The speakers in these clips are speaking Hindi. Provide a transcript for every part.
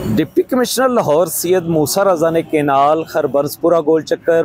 डिप्टी कमिश्नर लाहौर सैयद मूसा रज़ा ने कनाल, हरबंस, गोल चक्कर,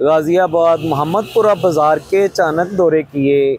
गाज़ी आबाद, महमदपुरा बाजार के अचानक दौरे किए।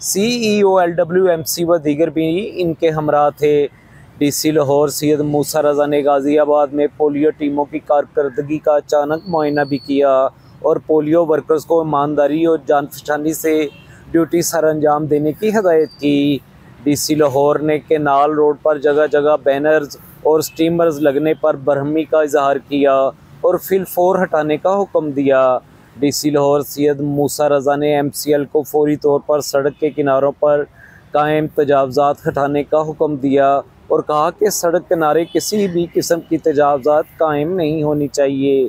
CEO LWMC व दीगर भी इनके हमराह थे। DC लाहौर सैयद मूसा रज़ा ने गाज़ी आबाद में पोलियो टीमों की कारकर्दगी का अचानक मुआयना भी किया और पोलियो वर्कर्स को ईमानदारी और जानफशानी से ड्यूटी सर अंजाम देने की हदायत की। DC लाहौर ने कनाल रोड पर जगह जगह बैनर्स और स्टीमर्स लगने पर बरहमी का इजहार किया और फिलफोर हटाने का हुक्म दिया। DC लाहौर सैयद मूसा रज़ा ने MCL को फौरी तौर पर सड़क के किनारों पर कायम तजावजात हटाने का हुक्म दिया और कहा कि सड़क किनारे किसी भी किस्म की तजावजात कायम नहीं होनी चाहिए।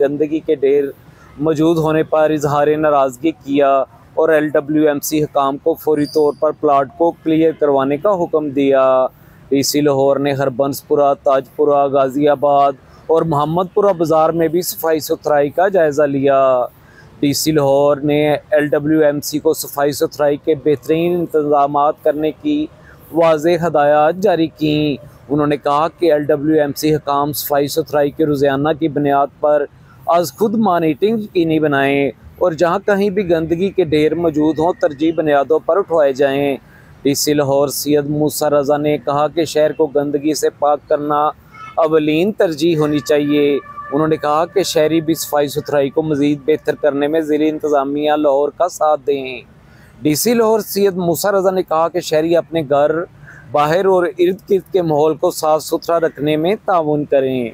गंदगी के ढेर मौजूद होने पर इजहार नाराज़गी किया और LWMC हुकाम को फौरी तौर पर प्लाट को क्लियर करवाने का हुक्म दिया। DC लाहौर ने हरबंस, ताजपुरा, गाज़ी आबाद और महमदपुरा बाजार में भी सफाई सुथराई का जायज़ा लिया। DC लाहौर ने LWMC को सफाई सुथराई के बेहतरीन इंतज़ामात करने की वाज़ेह हदायत जारी की। उन्होंने कहा कि LWMC हुकाम सफाई सुथराई के रोज़ाना की बुनियाद पर आज खुद मॉनिटरिंग यकीनी बनाएँ और जहाँ कहीं भी गंदगी के ढेर मौजूद हों तरजीह बुनियादों पर उठवाए जाएँ। DC लाहौर सैयद मूसा रज़ा ने कहा कि शहर को गंदगी से पाक करना अवलीन तरजीह होनी चाहिए। उन्होंने कहा कि शहरी भी सफाई सुथराई को मज़ीद बेहतर करने में ज़िला इंतज़ामिया लाहौर का साथ दें। DC लाहौर सैयद मूसा रज़ा ने कहा कि शहरी अपने घर, बाहर और इर्द गिर्द के माहौल को साफ़ सुथरा रखने में ताउन करें।